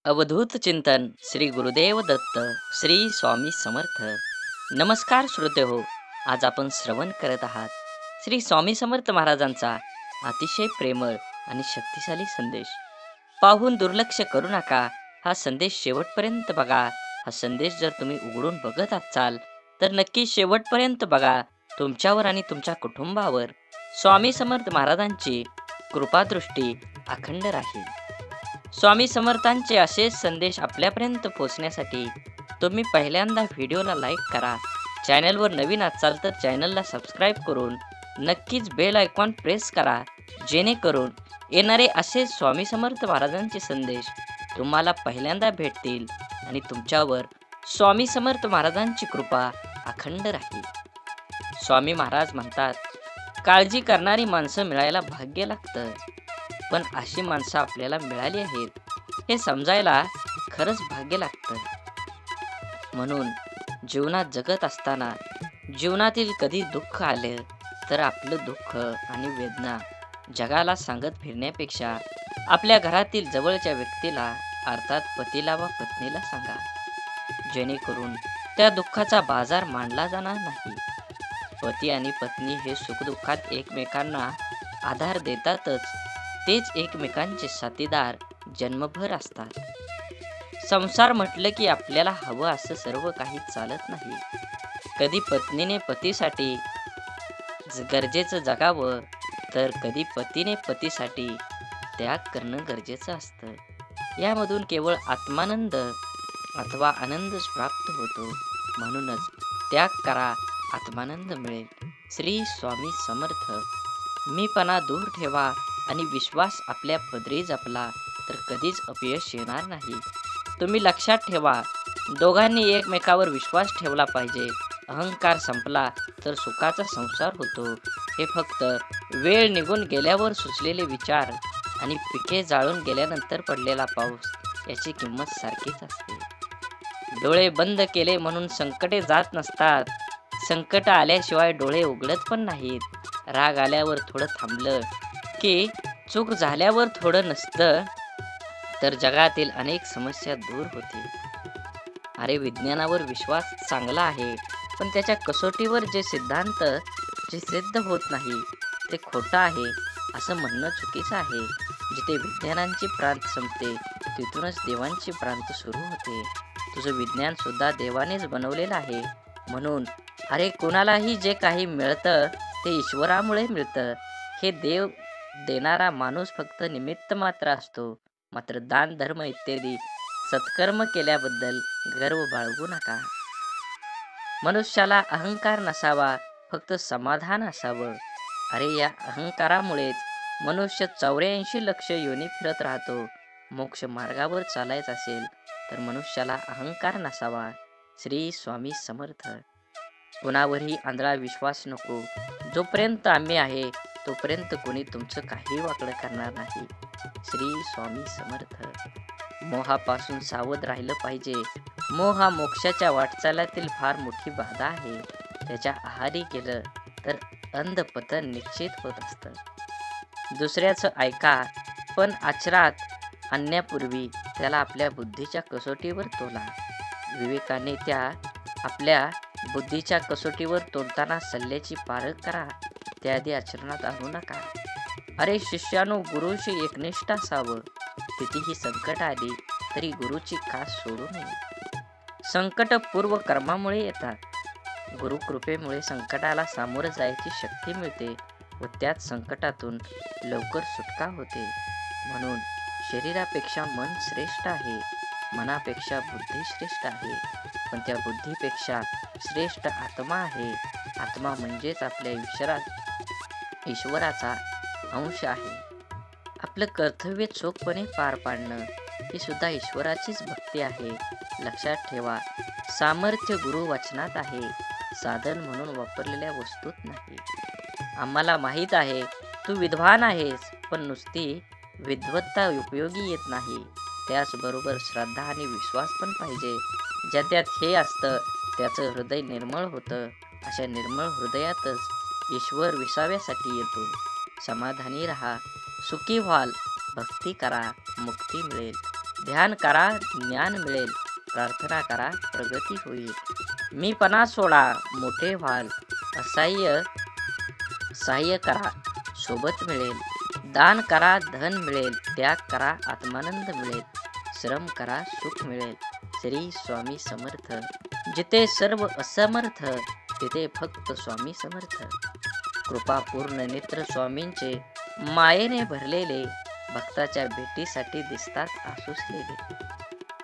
अवधूत चिंतन श्री गुरुदेव दत्त श्री स्वामी समर्थ. नमस्कार श्रोते हो. आज आपण श्रवण करत आहात श्री स्वामी समर्थ महाराजांचा अतिशय प्रेमळ आणि शक्तिशाली संदेश. पाहून दुर्लक्ष करू नका. हा संदेश शेवटपर्यंत बघा. हा संदेश जर तुम्ही उघडून बघत असाल तर नक्की शेवटपर्यंत बघा. तुमच्यावर आणि तुमच्या कुटुंबावर स्वामी समर्थ महाराजांची कृपादृष्टी अखंड राहील. स्वामी समर्थांचे असेच संदेश आपल्यापर्यंत पोहोचण्यासाठी तुम्ही पहिल्यांदा व्हिडिओला लाईक करा. चॅनलवर नवीन असाल तर चॅनलला सबस्क्राईब करून नक्कीच बेल आयकॉन प्रेस करा, जेणेकरून येणारे असे स्वामी समर्थ महाराजांचे संदेश तुम्हाला पहिल्यांदा भेटतील आणि तुमच्यावर स्वामी समर्थ महाराजांची कृपा अखंड राहील. स्वामी महाराज म्हणतात, काळजी करणारी माणसं मिळायला भाग्य लागतं, पण अशी माणसं आपल्याला मिळाली आहेत हे समजायला खरंच भाग्य लागतं. म्हणून जीवनात जगत असताना जीवनातील कधी दुःख आलं तर आपलं दुःख आणि वेदना जगाला सांगत फिरण्यापेक्षा आपल्या घरातील जवळच्या व्यक्तीला अर्थात पतीला वा पत्नीला सांगा, जेणेकरून त्या दुःखाचा बाजार मांडला जाणार नाही. पती आणि पत्नी हे सुखदुःखात एकमेकांना आधार देतातच, तेच एकमेकांचे साथीदार जन्मभर असतात. संसार म्हटलं की आपल्याला हवं असं सर्व काही चालत नाही. कधी पत्नीने पतीसाठी गरजेचं जगावं तर कधी पतीने पतीसाठी त्याग करणं गरजेचं असतं. यामधून केवळ आत्मानंद अथवा आनंदच प्राप्त होतो. म्हणूनच त्याग करा, आत्मानंद मिळेल. श्री स्वामी समर्थ. मीपणा दूर ठेवा आणि विश्वास आपल्या पदरी जपला तर कधीच अपयश येणार नाही. तुम्ही लक्षात ठेवा, दोघांनी एकमेकावर विश्वास ठेवला पाहिजे. अहंकार संपला तर सुखाचा संसार होतो. हे फक्त वेळ निघून गेल्यावर सुचलेले विचार आणि पिके जाळून गेल्यानंतर पडलेला पाऊस याची किंमत सारखीच असते. डोळे बंद केले म्हणून संकटे जात नसतात. संकट आल्याशिवाय डोळे उघडत पण नाहीत. राग आल्यावर थोडं थांबलं की चूक झाल्यावर थोडं नसतं तर जगातील अनेक समस्या दूर होतील. अरे, विज्ञानावर विश्वास चांगला आहे, पण त्याच्या कसोटीवर जे सिद्धांत सिद्ध होत नाही ते खोटं आहे असं म्हणणं चुकीचं आहे. जिथे विज्ञानांची प्रांत संपते तिथूनच देवांची प्रांत सुरू होते. तुझं विज्ञान सुद्धा देवानेच बनवलेलं आहे. म्हणून अरे, कोणालाही जे काही मिळतं ते ईश्वरामुळे मिळतं. हे देव देणारा माणूस फक्त निमित्त मात्र असतो. मात्र दान धर्म इत्यादी सत्कर्म केल्याबद्दल गर्व बाळगू नका. मनुष्याला अहंकार नसावा, फक्त समाधान असावं. अरे, या अहंकारामुळेच मनुष्य 84 लक्ष योनी फिरत राहतो. मोक्ष मार्गावर चालायचं असेल तर मनुष्याला अहंकार नसावा. श्री स्वामी समर्थ. कुणावरही आंधळा विश्वास नको. जोपर्यंत आम्ही आहे तोपर्यंत कोणी तुमचं काही वाकडं करणार नाही. श्री स्वामी समर्थ. मोहापासून सावध राहिलं पाहिजे. मोह हा मोक्षाच्या वाटचालातील फार मोठी बाधा आहे. त्याच्या आहारी गेलं तर अंधपतन निश्चित होत असतं. दुसऱ्याचं ऐका, पण आचरात आणण्यापूर्वी त्याला आपल्या बुद्धीच्या कसोटीवर तोला. विवेकाने त्या आपल्या बुद्धीच्या कसोटीवर तोलताना सल्ल्याची पारख करा, त्याआधी आचरणात आणू नका. अरे शिष्यानो, गुरुशी एकनिष्ठ असावं. कितीही संकट आली तरी गुरुची कास सोडू नये. संकट पूर्व कर्मामुळे येतात. गुरुकृपेमुळे संकटाला सामोरं जायची शक्ती मिळते व त्यात संकटातून लवकर सुटका होते. म्हणून शरीरापेक्षा मन श्रेष्ठ आहे, मनापेक्षा बुद्धी श्रेष्ठ आहे, पण त्या बुद्धीपेक्षा श्रेष्ठ आत्मा आहे. आत्मा म्हणजेच आपल्या ईश्वराचा अंश आहे. आपलं कर्तव्य चोखपणे पार पाडणं ही सुद्धा ईश्वराचीच भक्ती आहे. लक्षात ठेवा, सामर्थ्य गुरु वचनात आहे, साधन म्हणून वापरलेल्या वस्तूत नाही. आम्हाला माहीत आहे तू विद्वान आहेस, पण नुसती विद्वत्ता उपयोगी येत नाही. त्याचबरोबर श्रद्धा आणि विश्वास पण पाहिजे. ज्याच्यात हे असतं त्याचं हृदय निर्मळ होतं. अशा निर्मळ हृदयातच ईश्वर विसाव्यासाठी येतो. समाधानी राहा, सुखी व्हाल, भक्ती करा, मुक्ती मिळेल. ध्यान करा ज्ञान मिळेल, प्रार्थना करा प्रगती होईल. मीपणा सोडा मोठे व्हाल, असह्य सहाय्य करा सोबत मिळेल. दान करा धन मिळेल, त्याग करा आत्मानंद मिळेल, श्रम करा सुख मिळेल. श्री स्वामी समर्थ. जिथे सर्व असमर्थ तिथे फक्त स्वामी समर्थ. कृपापूर्ण नेत्र स्वामींचे मायेने भरलेले, भक्ताच्या भेटीसाठी दिसतात आसुसलेले.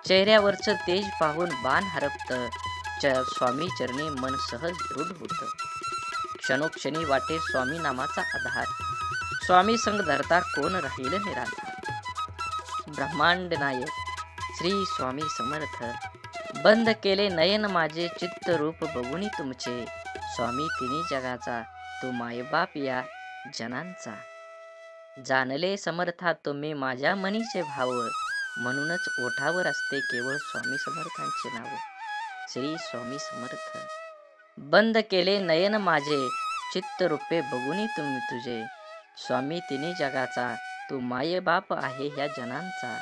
चेहऱ्यावरचं तेज पाहून बाण हरपतं, स्वामी चरणी मन सहज दृढ होतं. क्षणोक्षणी वाटे स्वामी नामाचा आधार, स्वामी संग धरता कोण राहील निराधार. ब्रह्मांड नायक श्री स्वामी समर्थ. बंद केले नयन माझे चित्त रूप बघुनी तुमचे, स्वामी तिन्ही जगाचा तू मायबाप या जनांचा. जाणले समर्था तुम्ही माझ्या मनीचे भाव, म्हणूनच ओठावर असते केवळ स्वामी समर्थांचे नाव. श्री स्वामी समर्थ. बंद केले नयन माझे चित्त रूपे बघुनी तुम्ही तुझे, स्वामी तिन्ही जगाचा तू मायबाप आहे ह्या जनांचा.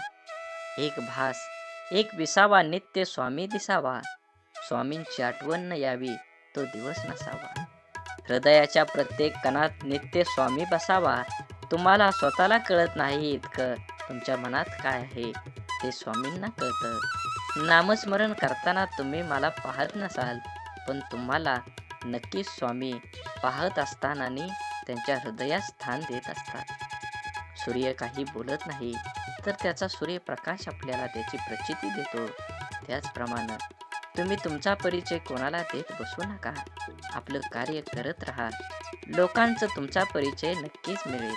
एक भास एक विसावा नित्य स्वामी दिसावा, स्वामींची आठवण यावी तो दिवस नसावा. हृदयाच्या प्रत्येक कणात नित्य स्वामी बसावा, तुम्हाला स्वतःला कळत नाही इतकं तुमच्या मनात काय आहे ते स्वामींना कळतं. नामस्मरण करताना तुम्ही मला पाहत नसाल, पण तुम्हाला नक्कीच स्वामी पाहत असताना त्यांच्या हृदयात स्थान देत असतात. सूर्य काही बोलत नाही तर त्याचा सूर्यप्रकाश आपल्याला त्याची प्रचिती देतो. त्याचप्रमाणे तुम्ही तुमचा परिचय कोणाला देत बसू नका, आपलं कार्य करत राहा, लोकांचं तुमचा परिचय नक्कीच मिळेल.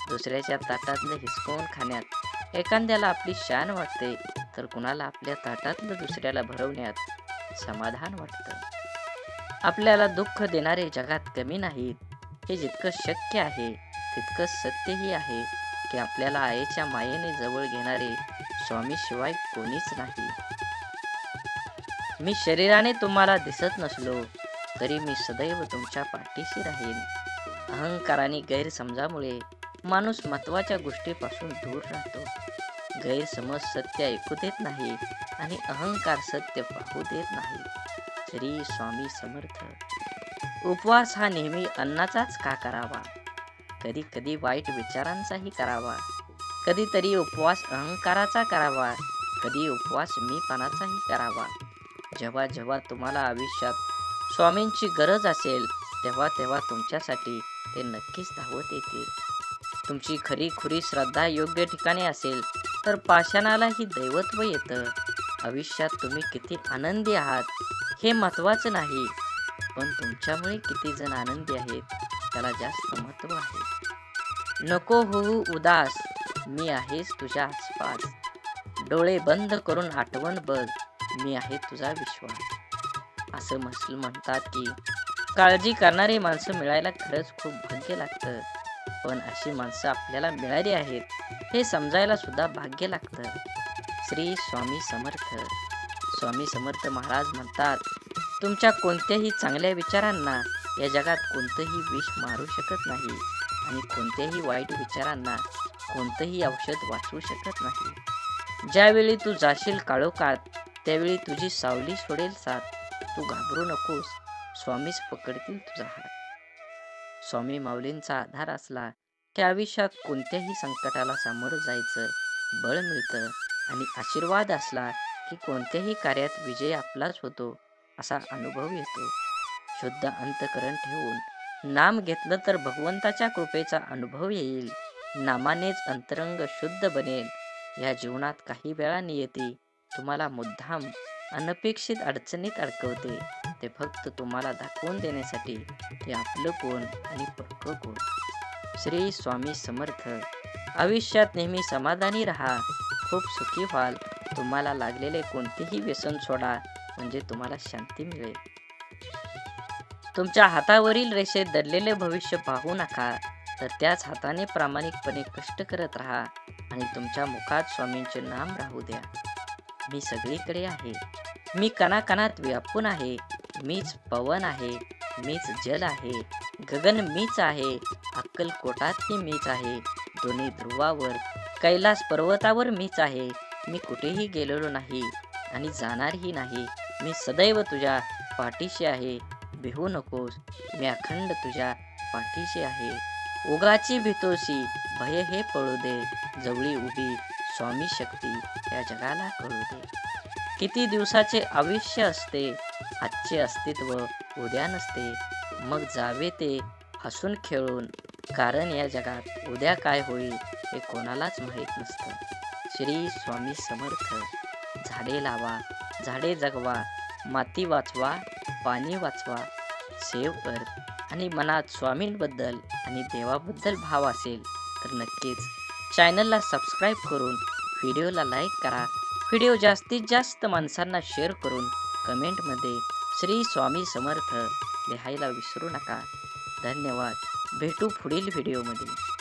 दुसऱ्याच्या ताटातलं हिसकावून खाण्यात एखाद्याला आपली शान वाटते, तर कुणाला आपल्या ताटातलं दुसऱ्याला भरवण्यात समाधान वाटतं. आपल्याला दुःख देणारे जगात कमी नाहीत, हे जितकं शक्य आहे तितकं सत्यही आहे की आपल्याला आईच्या मायेने जवळ घेणारे स्वामी शिवाय कोणीच नाही. मी शरीराने तुम्हाला दिसत नसलो तरी मी सदैव तुमच्या पाठीशी राहीन. अहंकाराने गैरसमजामुळे माणूस महत्वाच्या गोष्टीपासून दूर राहतो. गैरसमज सत्य ऐकू देत नाही आणि अहंकार सत्य पाहू देत नाही. श्री स्वामी समर्थ. उपवास हा नेहमी अन्नाचाच का करावा, कधी कधी वाईट विचारांचाही करावा. कधीतरी उपवास अहंकाराचा करावा, कधी उपवास मीपणाचाही करावा. जेव्हा जेव्हा तुम्हाला आयुष्यात स्वामींची गरज असेल तेव्हा तेव्हा तुमच्यासाठी ते नक्कीच धावत येतील. तुमची खरी खुरी श्रद्धा योग्य ठिकाणी असेल तर पाषाणालाही दैवत्व येतं. आयुष्यात तुम्ही किती आनंदी आहात हे महत्त्वाचं नाही, पण तुमच्यामुळे किती जण आनंदी आहेत त्याला जास्त महत्त्व आहे. नको होऊ उदास, मी आहेच तुझ्या आसपास. डोळे बंद करून आठवण बघ, मी आहे तुझा विश्वास. असं म्हणतात की काळजी करणारी माणसं मिळायला खरंच खूप भाग्य लागतं, पण अशी माणसं आपल्याला मिळाली आहेत हे समजायला सुद्धा भाग्य लागतं. श्री स्वामी समर्थ. स्वामी समर्थ महाराज म्हणतात, तुमच्या कोणत्याही चांगल्या विचारांना या जगात कोणतंही विष मारू शकत नाही आणि कोणत्याही वाईट विचारांना कोणतंही औषध वाचवू शकत नाही. ज्यावेळी तू जाशील काळोखात त्यावेळी तुझी सावली सोडेल साथ. तू घाबरू नकोस, स्वामीच पकडतील तुझा हात. स्वामी माऊलींचा आधार असला की आयुष्यात कोणत्याही संकटाला सामोरं जायचं बळ मिळतं आणि आशीर्वाद असला की कोणत्याही कार्यात विजय आपलाच होतो असा अनुभव येतो. शुद्ध अंतकरण ठेवून नाम घेतलं तर भगवंताच्या कृपेचा अनुभव येईल. नामानेच अंतरंग शुद्ध बनेल. या जीवनात काही वेळा नियती तुम्हाला मुद्दाम अनपेक्षित अडचणीत अडकवते, ते फक्त तुम्हाला दाखवून देण्यासाठी ते आपलं कोण आणि पक्क कोण. श्री स्वामी समर्थ. आयुष्यात नेहमी समाधानी राहा, खूप सुखी व्हाल. तुम्हाला लागलेले कोणतेही व्यसन सोडा, म्हणजे तुम्हाला शांती मिळेल. तुमच्या हातावरील रेषेत दडलेले भविष्य पाहू नका, तर त्याच हाताने प्रामाणिकपणे कष्ट करत राहा आणि तुमच्या मुखात स्वामींचे नाम राहू द्या. मी सगळीकडे आहे, मी कणाकणात व्यापून आहे, मीच पवन आहे, मीच जल आहे, गगन मीच आहे, अक्कलकोटातही मीच आहे, दोन्ही ध्रुवावर कैलास पर्वतावर मीच आहे, मी कुठेही गेलेलो नाही आणि जाणारही नाही. मी सदैव तुझ्या पाठीशी आहे. भिवू नकोस, मी अखंड तुझ्या पाठीशी आहे. उगाची भीतोसी, भय हे पळू दे. जवळी उभी स्वामी शक्ती या जगाला कळू दे. किती दिवसाचे आयुष्य असते, आजचे अस्तित्व उद्या नसते. मग जावे ते हसून खेळून, कारण या जगात उद्या काय होईल हे कोणालाच माहीत नसतं. श्री स्वामी समर्थ. झाडे लावा, झाडे जगवा, माती वाचवा, पाणी वाचवा, सेव्ह अर्थ. आणि मनात स्वामींबद्दल आणि देवाबद्दल भाव असेल तर नक्कीच चॅनलला सबस्क्राईब करून व्हिडिओला लाईक करा. व्हिडिओ जास्तीत जास्त माणसांना शेअर करून कमेंटमध्ये श्री स्वामी समर्थ लिहायला विसरू नका. धन्यवाद. भेटू पुढील व्हिडिओमध्ये.